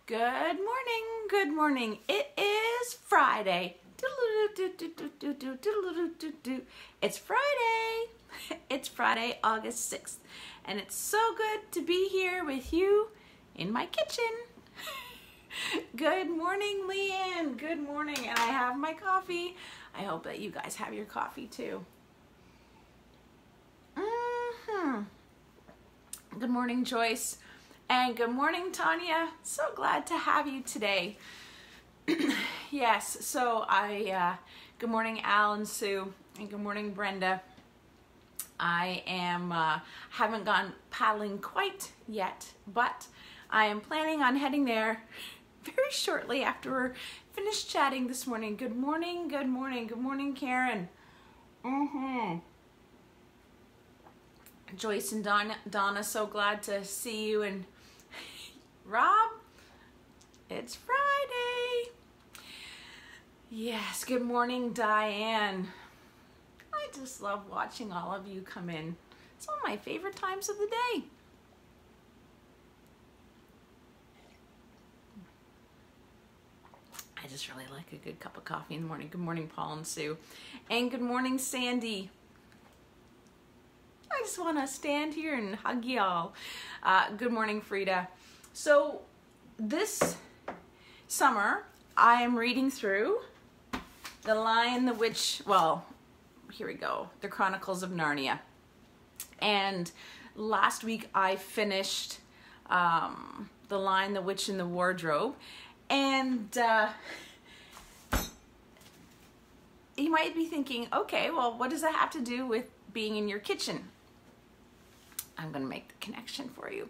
Good morning, good morning. It is Friday. It's Friday. It's Friday, August 6th. And it's so good to be here with you in my kitchen. Good morning, Leanne. Good morning. And I have my coffee. I hope that you guys have your coffee too. Good morning, Joyce. And good morning, Tanya. So glad to have you today. Yes, so good morning, Al and Sue, and good morning, Brenda. I haven't gone paddling quite yet, but I am planning on heading there very shortly after we're finished chatting this morning. Good morning, good morning, good morning, Karen. Joyce and Donna, so glad to see you. And Rob, it's Friday. Yes, good morning, Diane. I just love watching all of you come in. It's one of my favorite times of the day. I just really like a good cup of coffee in the morning. Good morning, Paul and Sue. And good morning, Sandy. I just want to stand here and hug y'all. Good morning, Frida. So this summer, I am reading through The Lion, the Witch, well, here we go, The Chronicles of Narnia. And last week I finished The Lion, the Witch, and the Wardrobe. And you might be thinking, okay, well, what does that have to do with being in your kitchen? I'm going to make the connection for you.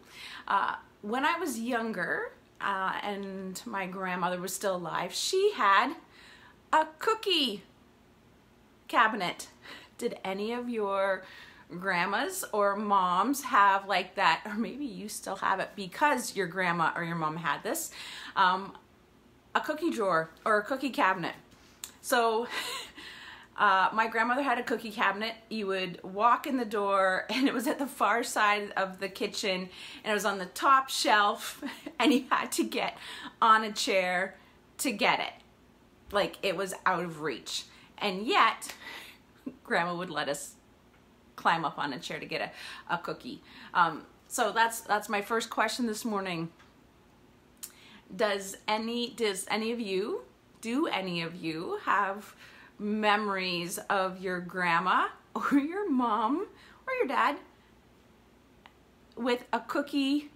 When I was younger and my grandmother was still alive, she had a cookie cabinet. Did any of your grandmas or moms have like that? Or maybe you still have it because your grandma or your mom had this. A cookie drawer or a cookie cabinet. So my grandmother had a cookie cabinet. You would walk in the door and it was at the far side of the kitchen and it was on the top shelf and you had to get on a chair to get it. Like it was out of reach. And yet Grandma would let us climb up on a chair to get a cookie. So that's my first question this morning. Do any of you have memories of your grandma or your mom or your dad with a cookie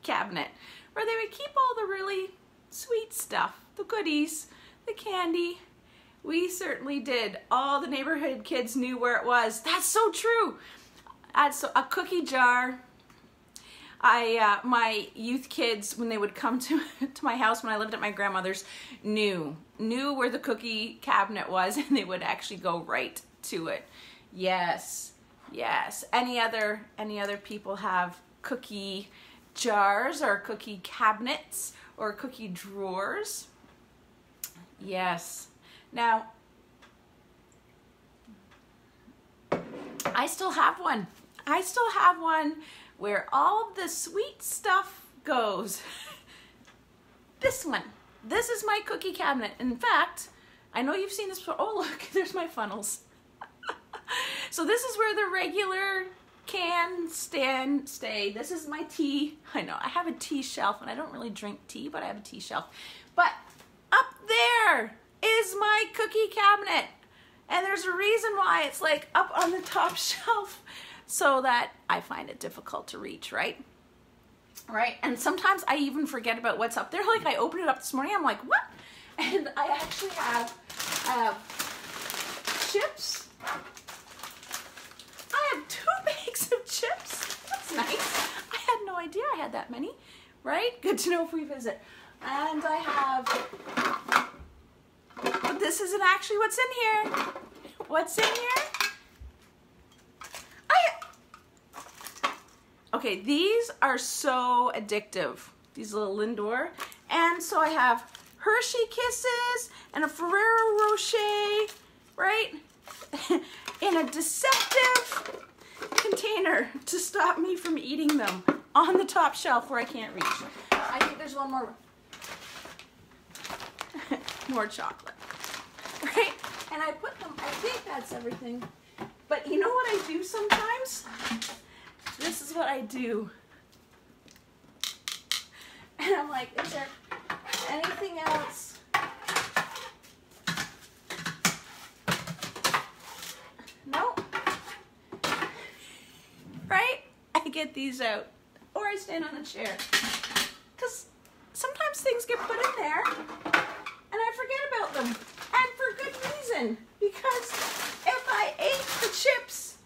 cabinet where they would keep all the really sweet stuff, the goodies, the candy? We certainly did. All the neighborhood kids knew where it was. That's so true. So a cookie jar. My youth kids, when they would come to my house when I lived at my grandmother's, knew where the cookie cabinet was, and they would actually go right to it. Yes, yes. Any other people have cookie jars or cookie cabinets or cookie drawers? Yes. Now, I still have one. I still have one where all of the sweet stuff goes. This one. This is my cookie cabinet. In fact, I know you've seen this before. Oh, look, there's my funnels. So this is where the regular can stay. This is my tea. I know, I have a tea shelf, and I don't really drink tea, but I have a tea shelf. But up there is my cookie cabinet. And there's a reason why it's like up on the top shelf, so that I find it difficult to reach, right? Right? And sometimes I even forget about what's up there. Like I opened it up this morning, I'm like, what? And I actually have chips. I have 2 bags of chips. That's nice. I had no idea I had that many, right? Good to know if we visit. And I have, but this isn't actually what's in here. What's in here? Okay, these are so addictive, these little Lindor. And so I have Hershey Kisses and a Ferrero Rocher, right? In a deceptive container to stop me from eating them on the top shelf where I can't reach. I think there's there's one more. More chocolate. Right? And I put them, I think that's everything. But you know what I do sometimes? This is what I do. And I'm like, is there anything else? No. Right? I get these out. Or I stand on a chair. Because sometimes things get put in there and I forget about them. And for good reason. Because if I ate the chips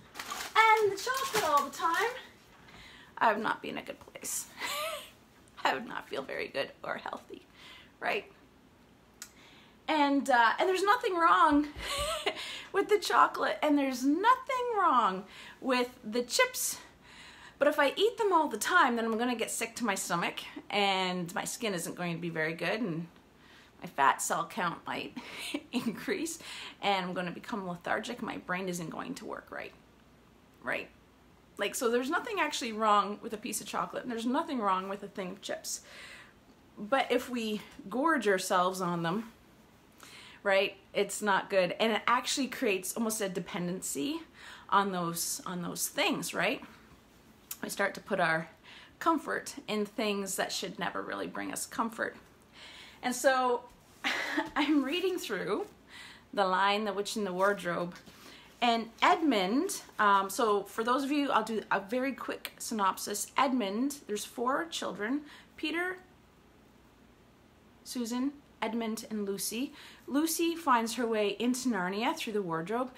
and the chocolate all the time, I would not be in a good place. I would not feel very good or healthy, right? And there's nothing wrong with the chocolate, and there's nothing wrong with the chips. But if I eat them all the time, then I'm going to get sick to my stomach, and my skin isn't going to be very good, and my fat cell count might increase, and I'm going to become lethargic. My brain isn't going to work right, right? Like, so there's nothing actually wrong with a piece of chocolate, and there's nothing wrong with a thing of chips. But if we gorge ourselves on them, right, it's not good. And it actually creates almost a dependency on those things, right? We start to put our comfort in things that should never really bring us comfort. And so I'm reading through The Lion, the Witch, and the Wardrobe. And Edmund, so for those of you, I'll do a very quick synopsis. Edmund, there's 4 children, Peter, Susan, Edmund, and Lucy. Lucy finds her way into Narnia through the wardrobe,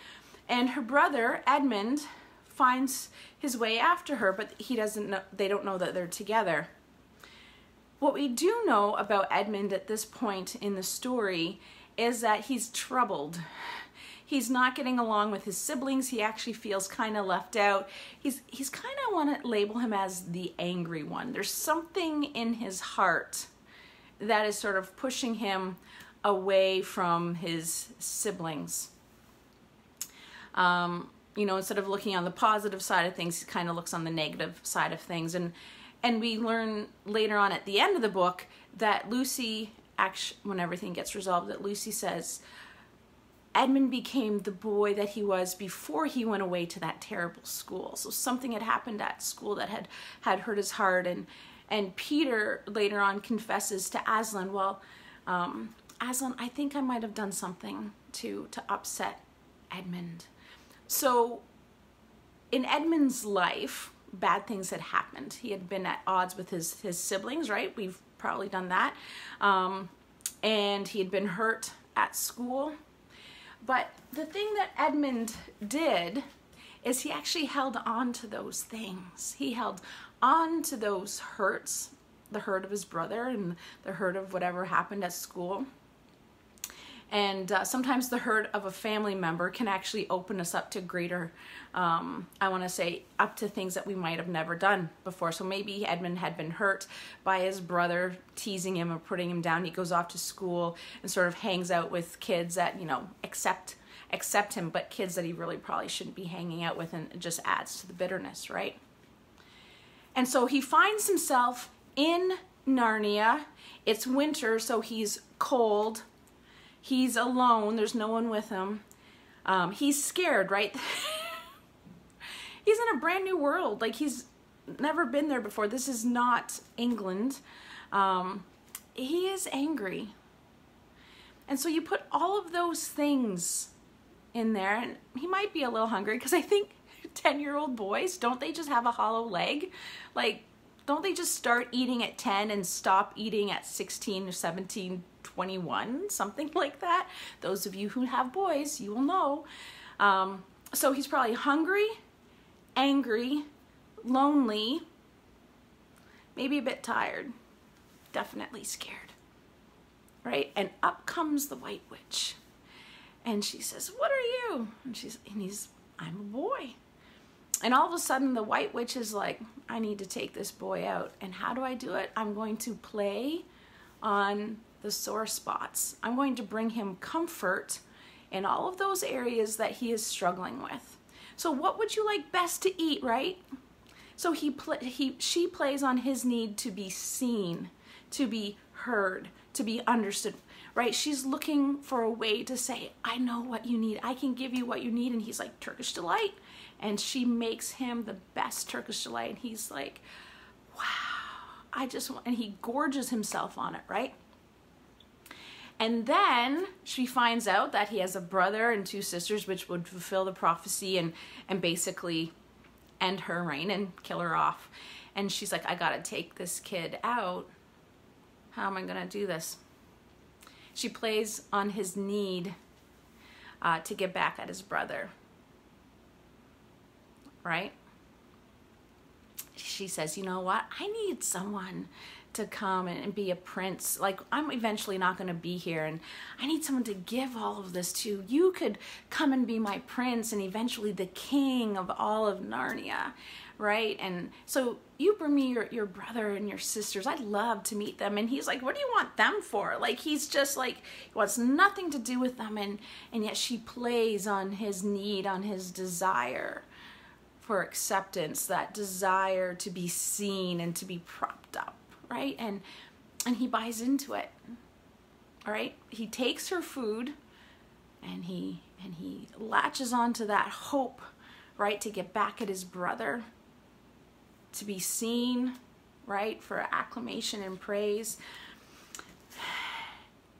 and her brother, Edmund, finds his way after her, but he doesn't know, they don't know that they're together. What we do know about Edmund at this point in the story is that he's troubled. He's not getting along with his siblings. He actually feels kind of left out. He's kind of want to label him as the angry one. There's something in his heart that is sort of pushing him away from his siblings. You know, instead of looking on the positive side of things, he kind of looks on the negative side of things. And we learn later on at the end of the book that Lucy, actually, when everything gets resolved, that Lucy says, Edmund became the boy that he was before he went away to that terrible school. So something had happened at school that had hurt his heart. And Peter later on confesses to Aslan, well, Aslan, I think I might have done something to upset Edmund. So in Edmund's life, bad things had happened. He had been at odds with his siblings, right? We've probably done that. And he had been hurt at school. But the thing that Edmund did is he actually held on to those things. He held on to those hurts, the hurt of his brother and the hurt of whatever happened at school. And sometimes the hurt of a family member can actually open us up to greater, I want to say, up to things that we might have never done before. So maybe Edmund had been hurt by his brother teasing him or putting him down. He goes off to school and sort of hangs out with kids that, you know, accept him, but kids that he really probably shouldn't be hanging out with, and it just adds to the bitterness, right? And so he finds himself in Narnia. It's winter, so he's cold. He's alone. There's no one with him. He's scared, right? He's in a brand new world. Like, he's never been there before. This is not England. He is angry. And so you put all of those things in there, and he might be a little hungry, because I think 10-year-old boys, don't they just have a hollow leg? Like, don't they just start eating at 10 and stop eating at 16 or 17, 21, something like that? Those of you who have boys, you will know. So he's probably hungry, angry, lonely, maybe a bit tired, definitely scared, right? And up comes the White Witch, and she says, "What are you?" And I'm a boy. And all of a sudden the White Witch is like, I need to take this boy out. And how do I do it? I'm going to play on the sore spots. I'm going to bring him comfort in all of those areas that he is struggling with. So what would you like best to eat, right? So she plays on his need to be seen, to be heard, to be understood, right? She's looking for a way to say, I know what you need. I can give you what you need. And he's like, Turkish delight. And she makes him the best Turkish delight. And he's like, wow, I just want, and he gorges himself on it, right? And then she finds out that he has a brother and 2 sisters, which would fulfill the prophecy and basically end her reign and kill her off. And she's like, I gotta take this kid out. How am I gonna do this? She plays on his need to get back at his brother, right? She says, you know what? I need someone to come and be a prince. Like, I'm eventually not going to be here, and I need someone to give all of this to. You could come and be my prince and eventually the king of all of Narnia, right? And so you bring me your brother and your sisters. I'd love to meet them. And he's like, what do you want them for? Like, he's just like, he wants nothing to do with them. And yet she plays on his need, on his desire for acceptance, that desire to be seen and to be propped up, right? And he buys into it. All right? He takes her food and he latches onto that hope, right, to get back at his brother, to be seen, right, for acclamation and praise.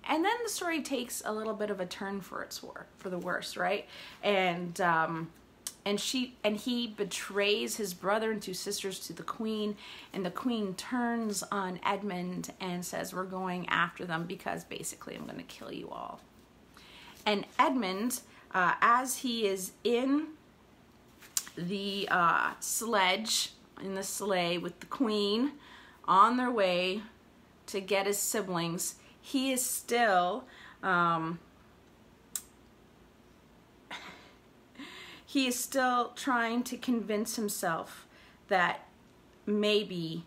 And then the story takes a little bit of a turn for the worse, right? And he betrays his brother and 2 sisters to the queen, and the queen turns on Edmund and says, we're going after them because basically I'm going to kill you all. And Edmund, as he is in the sleigh with the queen on their way to get his siblings, he is still trying to convince himself that maybe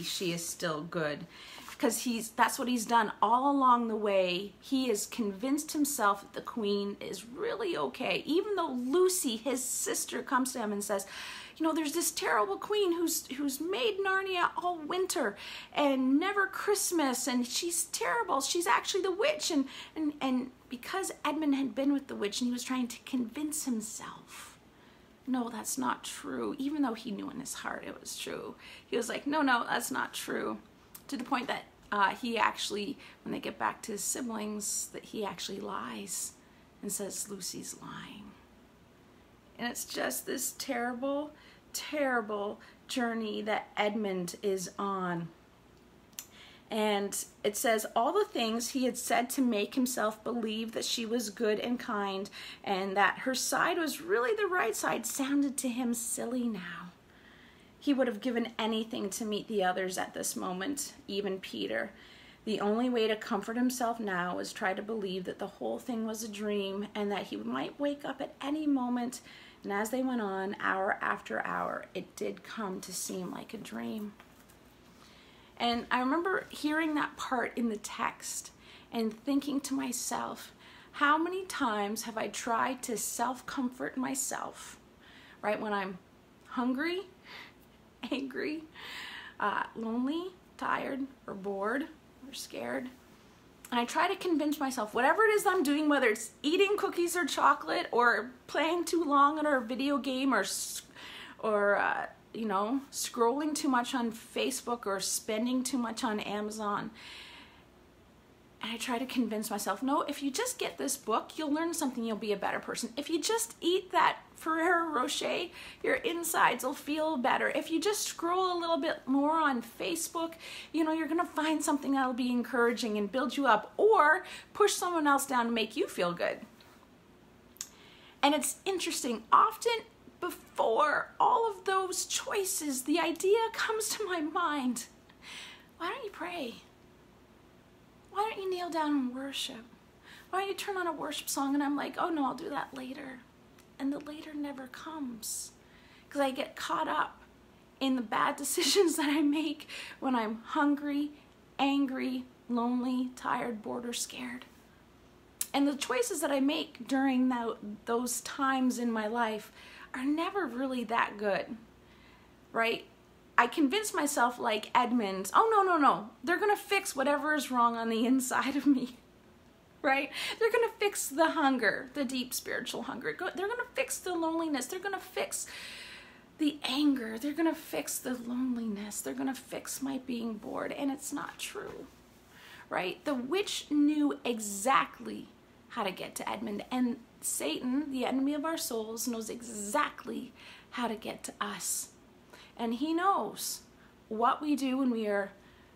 she is still good, because that's what he's done all along the way. He has convinced himself that the queen is really okay, even though Lucy, his sister, comes to him and says, you know, there's this terrible queen who's made Narnia all winter and never Christmas, and she's terrible. She's actually the witch. And because Edmund had been with the witch and he was trying to convince himself, no, that's not true, even though he knew in his heart it was true. He was like, no, that's not true. To the point that he actually, when they get back to his siblings, that he actually lies and says Lucy's lying. And it's just this terrible, terrible journey that Edmund is on. And it says, all the things he had said to make himself believe that she was good and kind and that her side was really the right side sounded to him silly now. He would have given anything to meet the others at this moment, even Peter. The only way to comfort himself now was try to believe that the whole thing was a dream and that he might wake up at any moment. And as they went on, hour after hour, it did come to seem like a dream. And I remember hearing that part in the text and thinking to myself, how many times have I tried to self-comfort myself, right? When I'm hungry, angry, lonely, tired, or bored, or scared. And I try to convince myself, whatever it is I'm doing, whether it's eating cookies or chocolate or playing too long on our video game or scrolling too much on Facebook or spending too much on Amazon. And I try to convince myself, no, if you just get this book, you'll learn something, you'll be a better person. If you just eat that Ferrero Rocher, your insides will feel better. If you just scroll a little bit more on Facebook, you're going to find something that'll be encouraging and build you up, or push someone else down to make you feel good. And it's interesting, often before all of those choices, the idea comes to my mind, why don't you pray? Why don't you kneel down and worship? Why don't you turn on a worship song? And I'm like, oh no, I'll do that later. And the later never comes, because I get caught up in the bad decisions that I make when I'm hungry, angry, lonely, tired, bored, or scared. And the choices that I make during those times in my life are never really that good, right? I convinced myself, like Edmund, oh, no. They're going to fix whatever is wrong on the inside of me, right? They're going to fix the hunger, the deep spiritual hunger. They're going to fix the loneliness. They're going to fix the anger. They're going to fix the loneliness. They're going to fix my being bored. And it's not true, right? The witch knew exactly how to get to Edmund. And Satan, the enemy of our souls, knows exactly how to get to us. And he knows what we do when we are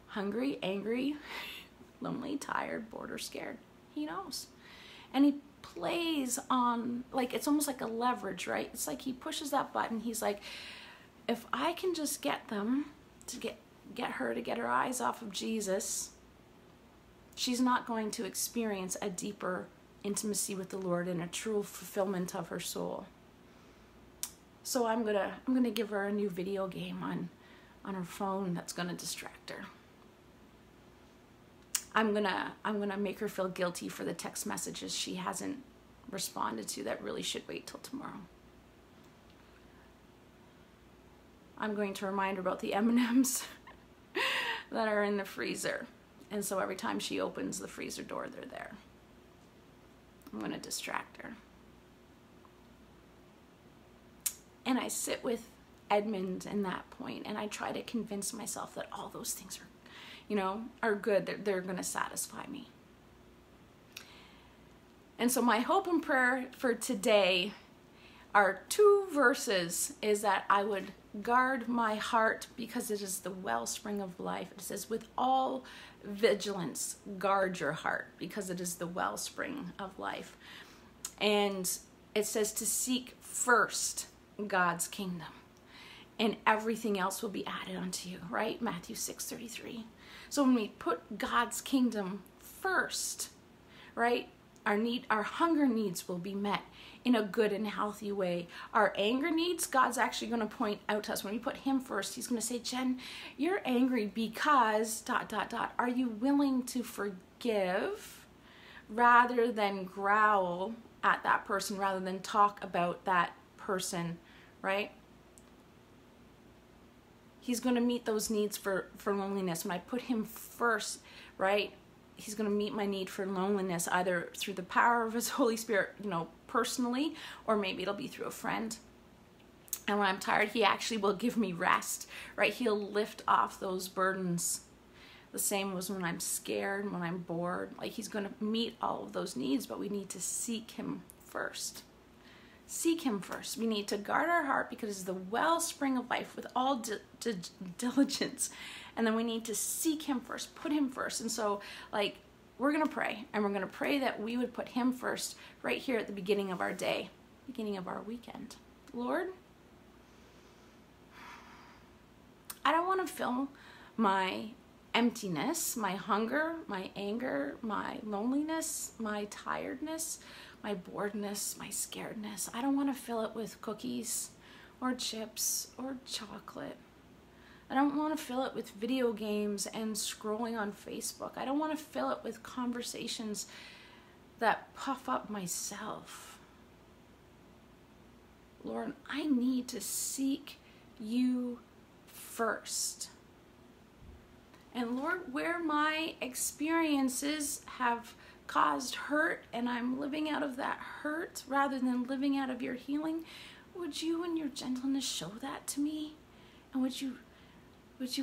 hungry, angry, lonely, tired, bored, or scared. He knows. And he plays on, like, it's almost like a leverage, right? It's like he pushes that button. He's like, if I can just get them to get her to get her eyes off of Jesus, she's not going to experience a deeper intimacy with the Lord and a true fulfillment of her soul. So I'm gonna give her a new video game on her phone that's gonna distract her. I'm gonna make her feel guilty for the text messages she hasn't responded to that really should wait till tomorrow. I'm going to remind her about the M&Ms that are in the freezer. And so every time she opens the freezer door, they're there. I'm going to distract her. And I sit with Edmund in that point, and I try to convince myself that all those things are good. They're going to satisfy me. And so my hope and prayer for today are 2 verses, is that I would guard my heart because it is the wellspring of life. It says, with all vigilance, guard your heart because it is the wellspring of life. And it says to seek first God's kingdom, and everything else will be added unto you, right? Matthew 6:33. So when we put God's kingdom first, right, our hunger needs will be met in a good and healthy way. Our anger needs, God's actually going to point out to us. When we put him first, he's going to say, Jen, you're angry because ... Are you willing to forgive rather than growl at that person, rather than talk about that person, right? He's going to meet those needs for loneliness. When I put him first, right, he's going to meet my need for loneliness, either through the power of his Holy Spirit, personally, or maybe it'll be through a friend. And when I'm tired, he actually will give me rest, right? He'll lift off those burdens. The same was when I'm scared, when I'm bored. Like, he's going to meet all of those needs, but we need to seek him first. Seek him first. We need to guard our heart because it's the wellspring of life with all diligence. And then we need to seek him first, put him first. And so, like, we're going to pray. And we're going to pray that we would put him first right here at the beginning of our day, beginning of our weekend. Lord, I don't want to fill my emptiness, my hunger, my anger, my loneliness, my tiredness, my boredness, my scaredness. I don't want to fill it with cookies or chips or chocolate. I don't want to fill it with video games and scrolling on Facebook. I don't want to fill it with conversations that puff up myself. Lord, I need to seek you first. And Lord, where my experiences have caused hurt and I'm living out of that hurt rather than living out of your healing, would you in your gentleness show that to me? And would you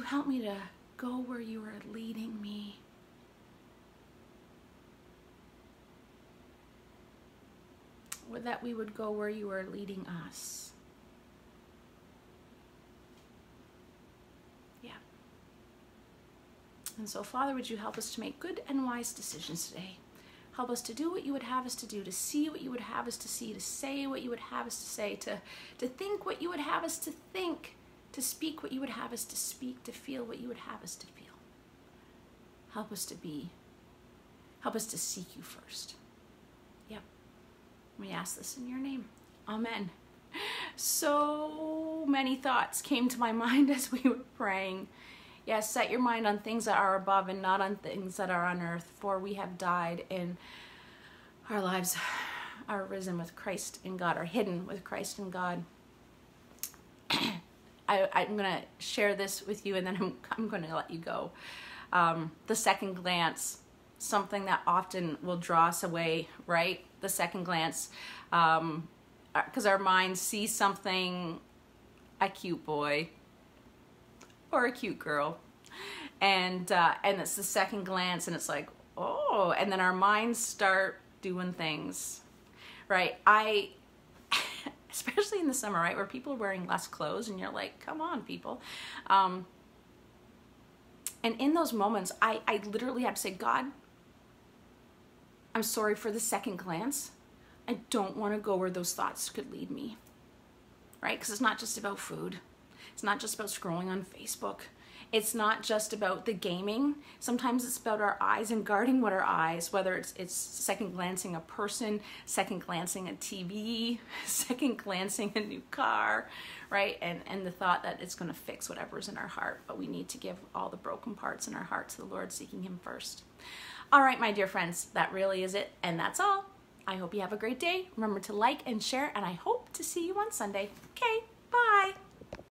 help me to go where you are leading me? Or that we would go where you are leading us. Yeah. And so, Father, would you help us to make good and wise decisions today? Help us to do what you would have us to do, to see what you would have us to see, to say what you would have us to say, to think what you would have us to think, to speak what you would have us to speak, to feel what you would have us to feel. Help us to seek you first. Yep. We ask this in your name. Amen. So many thoughts came to my mind as we were praying. Yes, set your mind on things that are above and not on things that are on earth, for we have died and our lives are risen with Christ in God, are hidden with Christ in God. I'm going to share this with you, and then I'm going to let you go. The second glance, something that often will draw us away, right? The second glance, because our minds see something, a cute boy or a cute girl, and it's the second glance, and it's like, oh, and then our minds start doing things, right? Especially in the summer, right, where people are wearing less clothes, and you're like, come on, people. And in those moments, I literally have to say, God, I'm sorry for the second glance. I don't want to go where those thoughts could lead me, right? Because it's not just about food. It's not just about scrolling on Facebook. It's not just about the gaming. Sometimes it's about our eyes and guarding what our eyes, whether it's second glancing a person, second glancing a TV, second glancing a new car, right? And the thought that it's going to fix whatever's in our heart, but we need to give all the broken parts in our heart to the Lord, seeking Him first. All right, my dear friends, that really is it, and that's all. I hope you have a great day. Remember to like and share, and I hope to see you on Sunday. Okay, bye.